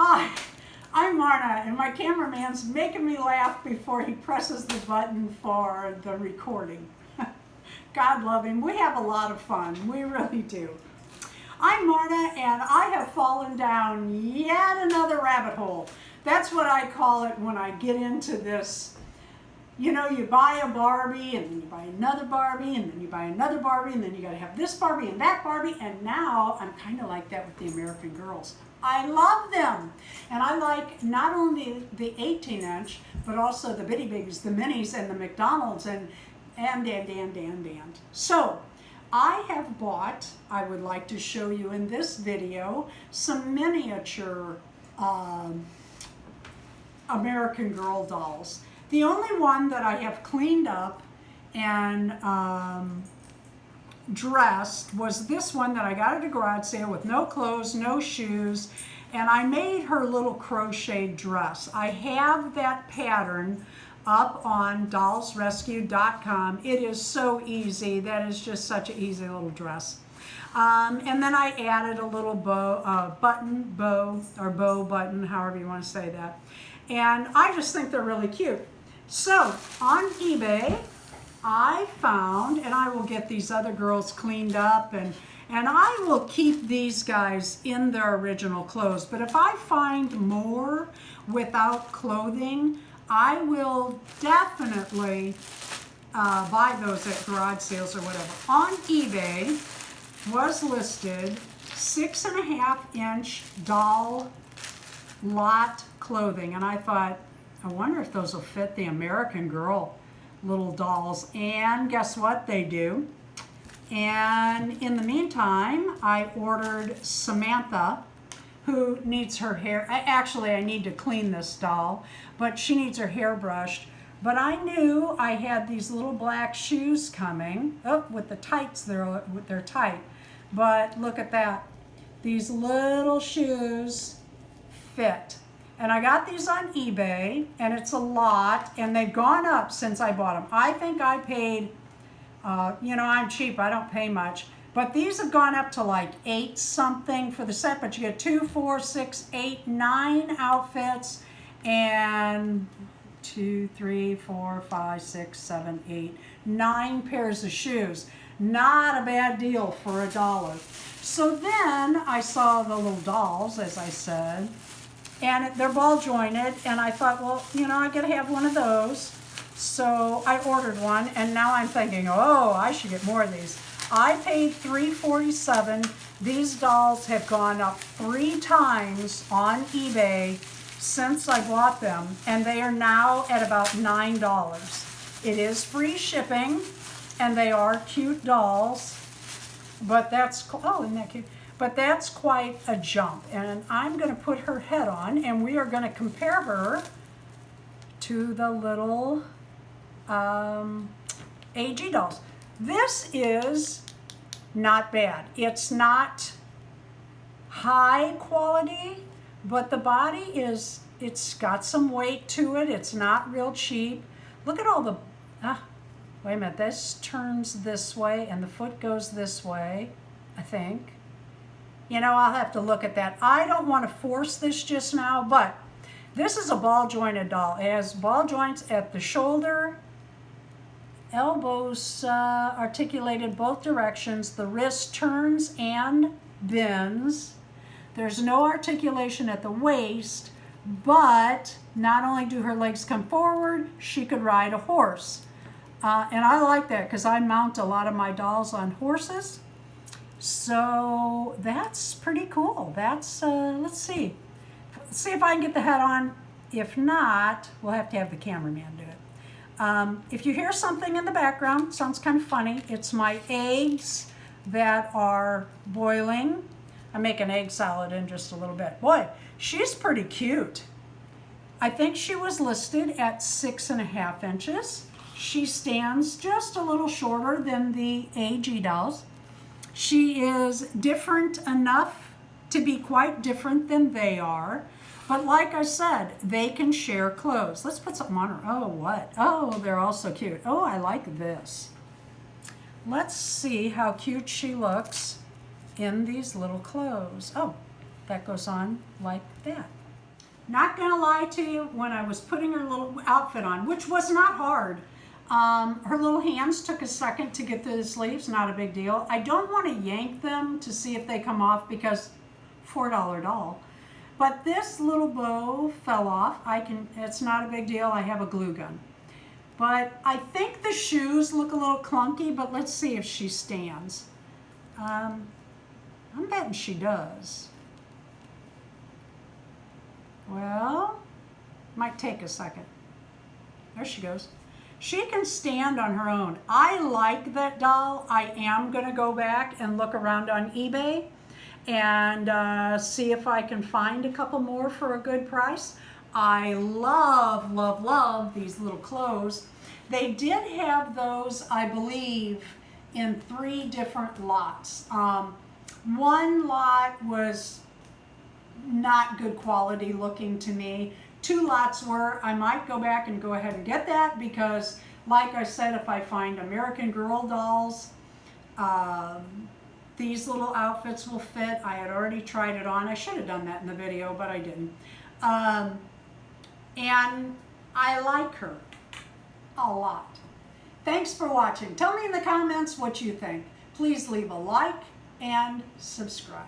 Hi, I'm Marna, and my cameraman's making me laugh before he presses the button for the recording. God love him. We have a lot of fun. We really do. I'm Marna, and I have fallen down yet another rabbit hole. That's what I call it when I get into this. You know, you buy a Barbie, and then you buy another Barbie, and then you buy another Barbie, and then you got to have this Barbie and that Barbie, and now I'm kind of like that with the American Girls. I love them, and I like not only the 18-inch, but also the bitty bigs, the minis, and the McDonald's, and. So, I have bought, I would like to show you in this video, some miniature American Girl dolls. The only one that I have cleaned up and dressed was this one that I got at a garage sale with no clothes, no shoes, and I made her little crocheted dress. I have that pattern up on dollsrescue.com. It is so easy. That is just such an easy little dress. And then I added a little bow button, however you want to say that. And I just think they're really cute. So on eBay, I found, and I will get these other girls cleaned up, and I will keep these guys in their original clothes. But if I find more without clothing, I will definitely buy those at garage sales or whatever. On eBay was listed 6.5-inch doll lot clothing, and I thought, I wonder if those will fit the American Girl little dolls, and guess what? They do. And in the meantime, I ordered Samantha, who needs her hair. Actually, I need to clean this doll, but she needs her hair brushed. But I knew I had these little black shoes coming. Oh, with the tights, they're tight. But look at that. These little shoes fit. And I got these on eBay, and it's a lot, and they've gone up since I bought them. I think I paid, you know, I'm cheap, I don't pay much. But these have gone up to like 8 something for the set, but you get 2, 4, 6, 8, 9 outfits, and 2, 3, 4, 5, 6, 7, 8, 9 pairs of shoes. Not a bad deal for $1. So then I saw the little dolls, as I said, and they're ball jointed, and I thought, well, you know, I gotta have one of those. So I ordered one, and now I'm thinking, oh, I should get more of these. I paid $3.47. These dolls have gone up 3 times on eBay since I bought them, and they are now at about $9. It is free shipping, and they are cute dolls, but that's, oh, isn't that cute? But that's quite a jump, and I'm going to put her head on, and we are going to compare her to the little AG dolls. This is not bad. It's not high quality, but the body is, it's got some weight to it. It's not real cheap. Look at all the, wait a minute, this turns this way and the foot goes this way, I think. You know, I'll have to look at that. I don't want to force this just now, but this is a ball jointed doll. It has ball joints at the shoulder, elbows articulated both directions, the wrist turns and bends. There's no articulation at the waist, but not only do her legs come forward, she could ride a horse. And I like that because I mount a lot of my dolls on horses. So that's pretty cool. That's, let's see if I can get the head on. If not, we'll have to have the cameraman do it. If you hear something in the background, sounds kind of funny, it's my eggs that are boiling. I'm making egg salad in just a little bit. Boy, she's pretty cute. I think she was listed at 6.5 inches. She stands just a little shorter than the AG dolls. She is different enough to be quite different than they are. But like I said, they can share clothes. Let's put something on her. Oh, what? Oh, they're all so cute. Oh, I like this. Let's see how cute she looks in these little clothes. Oh, that goes on like that. Not gonna lie to you, when I was putting her little outfit on, which was not hard, her little hands took a second to get through the sleeves, not a big deal. I don't want to yank them to see if they come off because $4 doll. But this little bow fell off. It's not a big deal, I have a glue gun. But I think the shoes look a little clunky, but let's see if she stands. I'm betting she does. Well, might take a second. There she goes. She can stand on her own. I like that doll. I am gonna go back and look around on eBay and see if I can find a couple more for a good price. I love, love, love these little clothes. They did have those, I believe, in 3 different lots. One lot was not good quality looking to me. 2 lots were. I might go back and go ahead and get that because, like I said, if I find American Girl dolls, these little outfits will fit. I had already tried it on. I should have done that in the video, but I didn't. And I like her a lot. Thanks for watching. Tell me in the comments what you think. Please leave a like and subscribe.